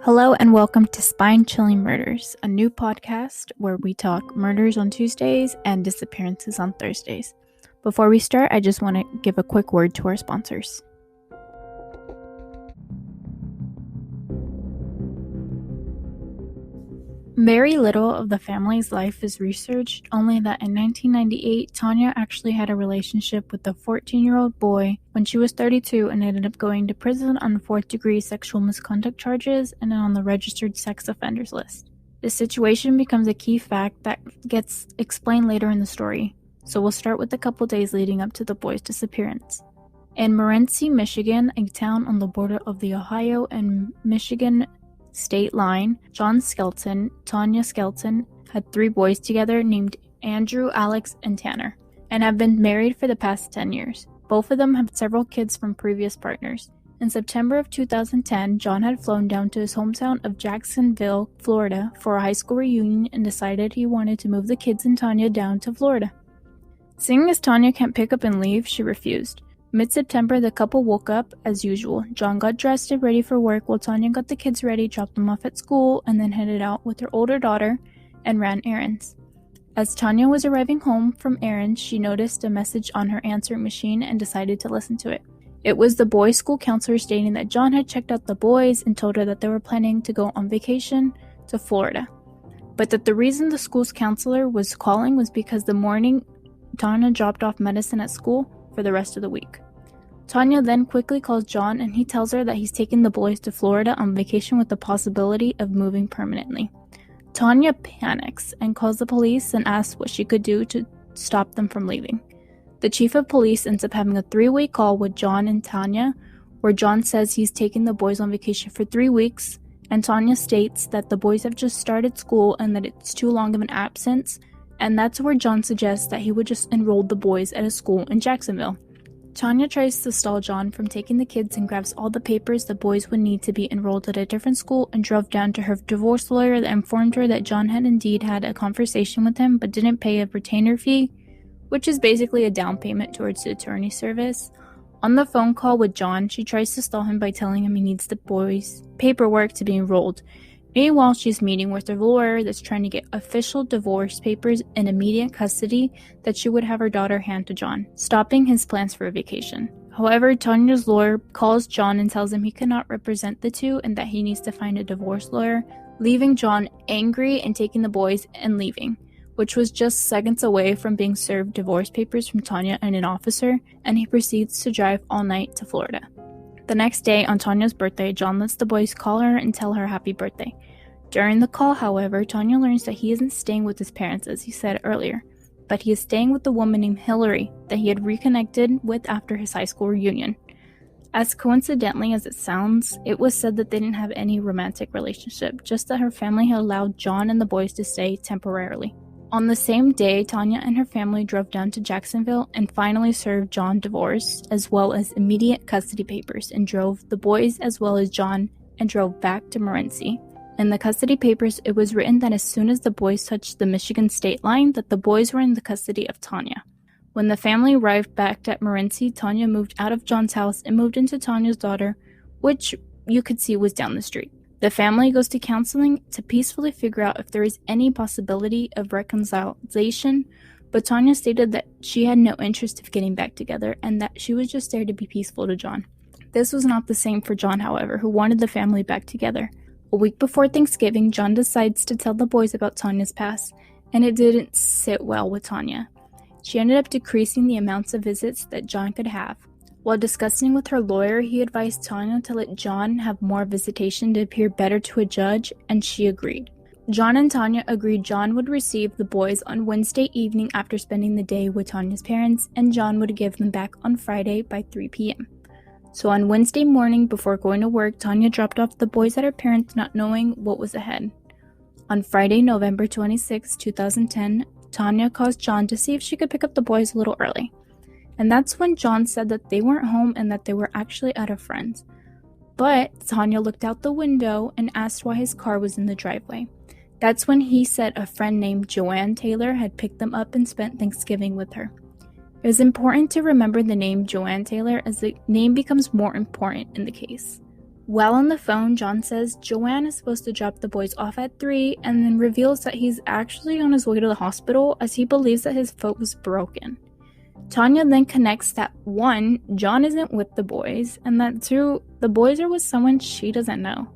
Hello and welcome to Spine Chilling Murders, a new podcast where we talk murders on Tuesdays and disappearances on Thursdays. Before we start, I just want to give a quick word to our sponsors. Very little of the family's life is researched, only that in 1998, Tanya actually had a relationship with a 14-year-old boy when she was 32 and ended up going to prison on fourth-degree sexual misconduct charges and on the registered sex offenders list. This situation becomes a key fact that gets explained later in the story, so we'll start with the couple days leading up to the boy's disappearance. In Morenci, Michigan, a town on the border of the Ohio and Michigan state line, John Skelton, Tanya Skelton, had 3 boys together named Andrew, Alex, and Tanner, and have been married for the past 10 years. Both of them have several kids from previous partners. In September of 2010, John had flown down to his hometown of Jacksonville, Florida, for a high school reunion and decided he wanted to move the kids and Tanya down to Florida. Seeing as Tanya can't pick up and leave, she refused. Mid-September, the couple woke up as usual. John got dressed and ready for work while Tanya got the kids ready, dropped them off at school, and then headed out with her older daughter and ran errands. As Tanya was arriving home from errands, she noticed a message on her answering machine and decided to listen to it. It was the boys' school counselor stating that John had checked out the boys and told her that they were planning to go on vacation to Florida, but that the reason the school's counselor was calling was because the morning Tanya dropped off medicine at school for the rest of the week. Tanya then quickly calls John and he tells her that he's taking the boys to Florida on vacation with the possibility of moving permanently. Tanya panics and calls the police and asks what she could do to stop them from leaving. The chief of police ends up having a 3-way call with John and Tanya, where John says he's taking the boys on vacation for 3 weeks, and Tanya states that the boys have just started school and that it's too long of an absence, and that's where John suggests that he would just enroll the boys at a school in Jacksonville. Tanya tries to stall John from taking the kids and grabs all the papers the boys would need to be enrolled at a different school and drove down to her divorce lawyer that informed her that John had indeed had a conversation with him but didn't pay a retainer fee, which is basically a down payment towards the attorney service. On the phone call with John, she tries to stall him by telling him he needs the boys' paperwork to be enrolled. Meanwhile, she's meeting with a lawyer that's trying to get official divorce papers in immediate custody that she would have her daughter hand to John, stopping his plans for a vacation. However, Tanya's lawyer calls John and tells him he cannot represent the two and that he needs to find a divorce lawyer, leaving John angry and taking the boys and leaving, which was just seconds away from being served divorce papers from Tanya and an officer, and he proceeds to drive all night to Florida. The next day, on Tanya's birthday, John lets the boys call her and tell her happy birthday. During the call, however, Tanya learns that he isn't staying with his parents as he said earlier, but he is staying with a woman named Hillary that he had reconnected with after his high school reunion. As coincidentally as it sounds, it was said that they didn't have any romantic relationship, just that her family had allowed John and the boys to stay temporarily. On the same day, Tanya and her family drove down to Jacksonville and finally served John divorce, as well as immediate custody papers, and drove the boys as well as John and drove back to Morenci. In the custody papers, it was written that as soon as the boys touched the Michigan state line, that the boys were in the custody of Tanya. When the family arrived back at Morenci, Tanya moved out of John's house and moved into Tanya's daughter, which you could see was down the street. The family goes to counseling to peacefully figure out if there is any possibility of reconciliation, but Tanya stated that she had no interest of getting back together and that she was just there to be peaceful to John. This was not the same for John, however, who wanted the family back together. A week before Thanksgiving, John decides to tell the boys about Tanya's past, and it didn't sit well with Tanya. She ended up decreasing the amounts of visits that John could have. While discussing with her lawyer, he advised Tanya to let John have more visitation to appear better to a judge, and she agreed. John and Tanya agreed John would receive the boys on Wednesday evening after spending the day with Tanya's parents, and John would give them back on Friday by 3 p.m. So on Wednesday morning, before going to work, Tanya dropped off the boys at her parents, not knowing what was ahead. On Friday, November 26, 2010, Tanya calls John to see if she could pick up the boys a little early. And that's when John said that they weren't home and that they were actually at a friend's. But Tanya looked out the window and asked why his car was in the driveway. That's when he said a friend named Joanne Taylor had picked them up and spent Thanksgiving with her. It is important to remember the name Joanne Taylor as the name becomes more important in the case. While on the phone, John says Joanne is supposed to drop the boys off at 3 and then reveals that he's actually on his way to the hospital as he believes that his foot was broken. Tanya then connects that 1, John isn't with the boys, and that 2, the boys are with someone she doesn't know.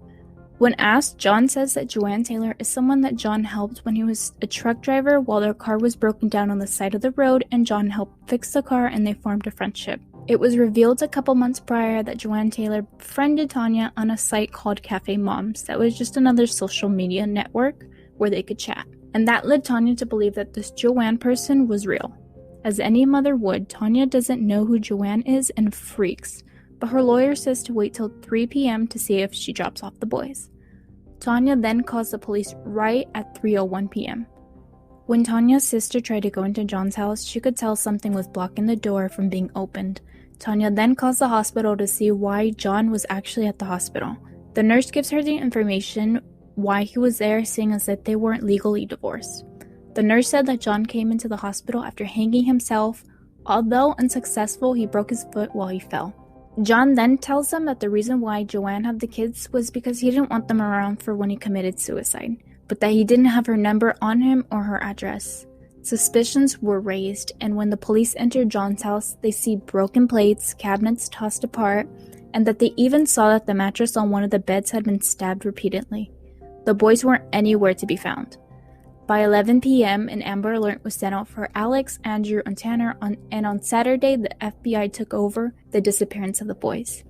When asked, John says that Joanne Taylor is someone that John helped when he was a truck driver while their car was broken down on the side of the road, and John helped fix the car and they formed a friendship. It was revealed a couple months prior that Joanne Taylor befriended Tanya on a site called Cafe Moms that was just another social media network where they could chat. And that led Tanya to believe that this Joanne person was real. As any mother would, Tanya doesn't know who Joanne is and freaks, but her lawyer says to wait till 3 p.m. to see if she drops off the boys. Tanya then calls the police right at 3:01 p.m. When Tanya's sister tried to go into John's house, she could tell something was blocking the door from being opened. Tanya then calls the hospital to see why John was actually at the hospital. The nurse gives her the information why he was there, saying as that they weren't legally divorced. The nurse said that John came into the hospital after hanging himself. Although unsuccessful, he broke his foot while he fell. John then tells them that the reason why Joanne had the kids was because he didn't want them around for when he committed suicide, but that he didn't have her number on him or her address. Suspicions were raised, and when the police entered John's house, they see broken plates, cabinets tossed apart, and that they even saw that the mattress on one of the beds had been stabbed repeatedly. The boys weren't anywhere to be found. By 11 p.m., an Amber Alert was sent out for Alex, Andrew, and Tanner, and on Saturday, the FBI took over the disappearance of the boys.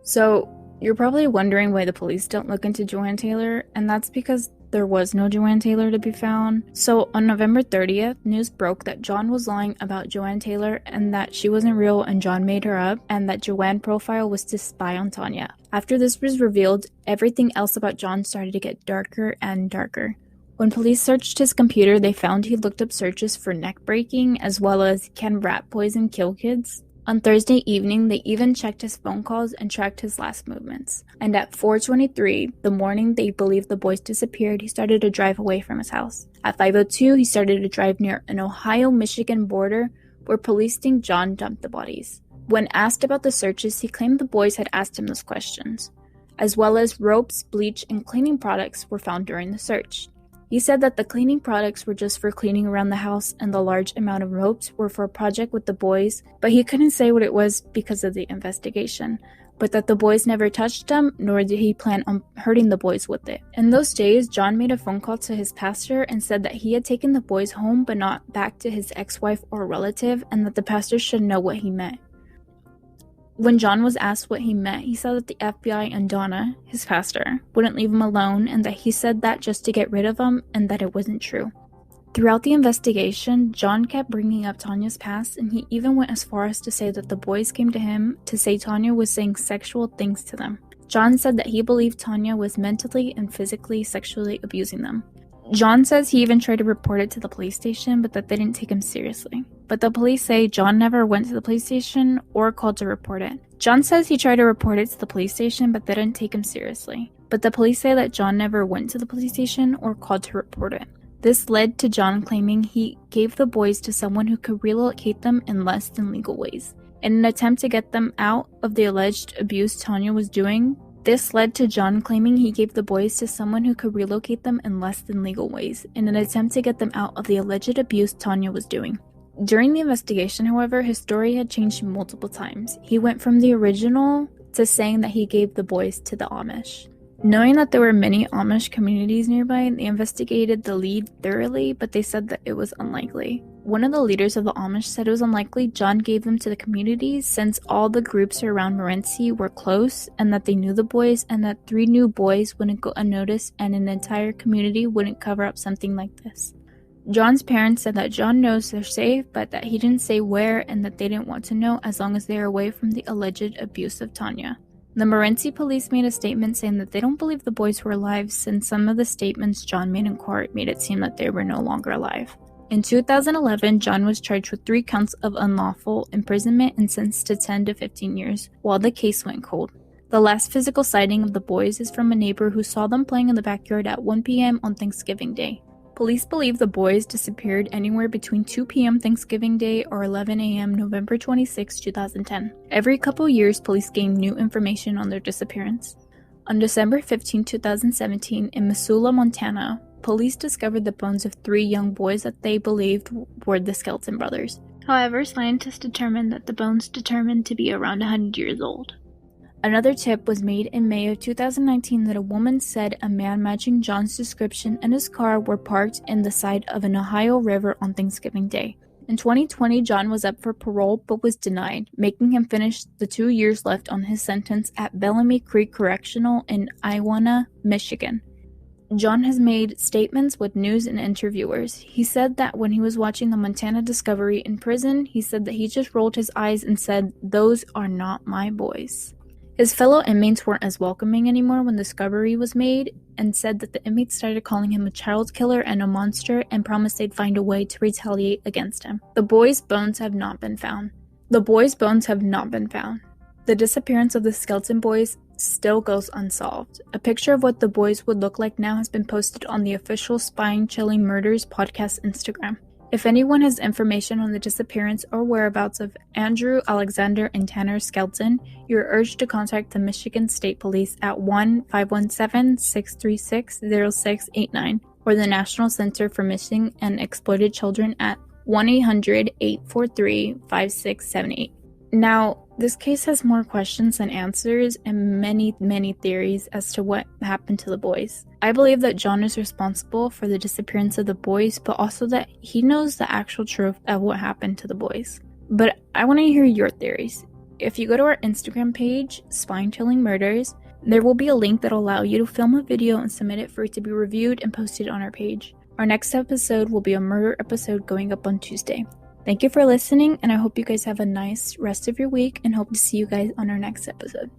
So, you're probably wondering why the police don't look into Joanne Taylor, and that's because there was no Joanne Taylor to be found. So, on November 30th, news broke that John was lying about Joanne Taylor and that she wasn't real and John made her up, and that Joanne's profile was to spy on Tanya. After this was revealed, everything else about John started to get darker and darker. When police searched his computer, they found he looked up searches for neck breaking as well as can rat poison kill kids. On Thursday evening, they even checked his phone calls and tracked his last movements. And at 4:23, the morning they believed the boys disappeared, he started to drive away from his house. At 5:02, he started to drive near an Ohio-Michigan border where police think John dumped the bodies. When asked about the searches, he claimed the boys had asked him those questions, as well as ropes, bleach, and cleaning products were found during the search. He said that the cleaning products were just for cleaning around the house and the large amount of ropes were for a project with the boys, but he couldn't say what it was because of the investigation, but that the boys never touched them, nor did he plan on hurting the boys with it. In those days, John made a phone call to his pastor and said that he had taken the boys home but not back to his ex-wife or relative, and that the pastor should know what he meant. When John was asked what he meant, he said that the FBI and Donna, his pastor, wouldn't leave him alone, and that he said that just to get rid of him, and that it wasn't true. Throughout the investigation, John kept bringing up Tanya's past, and he even went as far as to say that the boys came to him to say Tanya was saying sexual things to them. John said that he believed Tanya was mentally and physically sexually abusing them. John says he even tried to report it to the police station, but that they didn't take him seriously. But the police say John never went to the police station or called to report it. John says he tried to report it to the police station, but they didn't take him seriously. But the police say that John never went to the police station or called to report it. This led to John claiming he gave the boys to someone who could relocate them in less than legal ways. In an attempt to get them out of the alleged abuse Tanya was doing, this led to John claiming he gave the boys to someone who could relocate them in less than legal ways, in an attempt to get them out of the alleged abuse Tanya was doing. During the investigation, however, his story had changed multiple times. He went from the original to saying that he gave the boys to the Amish. Knowing that there were many Amish communities nearby, they investigated the lead thoroughly, but they said that it was unlikely. One of the leaders of the Amish said it was unlikely John gave them to the communities since all the groups around Morenci were close and that they knew the boys, and that 3 new boys wouldn't go unnoticed and an entire community wouldn't cover up something like this. John's parents said that John knows they're safe, but that he didn't say where and that they didn't want to know as long as they are away from the alleged abuse of Tanya. The Morenci police made a statement saying that they don't believe the boys were alive since some of the statements John made in court made it seem that they were no longer alive. In 2011, John was charged with 3 counts of unlawful imprisonment and sentenced to 10 to 15 years, while the case went cold. The last physical sighting of the boys is from a neighbor who saw them playing in the backyard at 1 p.m. on Thanksgiving Day. Police believe the boys disappeared anywhere between 2 p.m. Thanksgiving Day or 11 a.m. November 26, 2010. Every couple years, police gain new information on their disappearance. On December 15, 2017, in Missoula, Montana, police discovered the bones of 3 young boys that they believed were the Skelton brothers. However, scientists determined that the bones determined to be around 100 years old. Another tip was made in May of 2019 that a woman said a man matching John's description and his car were parked in the side of an Ohio river on Thanksgiving Day. In 2020, John was up for parole but was denied, making him finish the 2 years left on his sentence at Bellamy Creek Correctional in Iowa, Michigan. John has made statements with news and interviewers. He said that when he was watching the Montana Discovery in prison, he said that he just rolled his eyes and said, "Those are not my boys." His fellow inmates weren't as welcoming anymore when Discovery was made, and said that the inmates started calling him a child killer and a monster and promised they'd find a way to retaliate against him. The boys' bones have not been found. The disappearance of the Skelton boys still goes unsolved. A picture of what the boys would look like now has been posted on the official Spine-Chilling Murders podcast Instagram. If anyone has information on the disappearance or whereabouts of Andrew, Alexander, and Tanner Skelton, you are urged to contact the Michigan State Police at 1-517-636-0689 or the National Center for Missing and Exploited Children at 1-800-843-5678. Now, this case has more questions than answers and many, many theories as to what happened to the boys. I believe that John is responsible for the disappearance of the boys, but also that he knows the actual truth of what happened to the boys. But I want to hear your theories. If you go to our Instagram page, Spine Chilling Murders, there will be a link that will allow you to film a video and submit it for it to be reviewed and posted on our page. Our next episode will be a murder episode going up on Tuesday. Thank you for listening, and I hope you guys have a nice rest of your week and hope to see you guys on our next episode.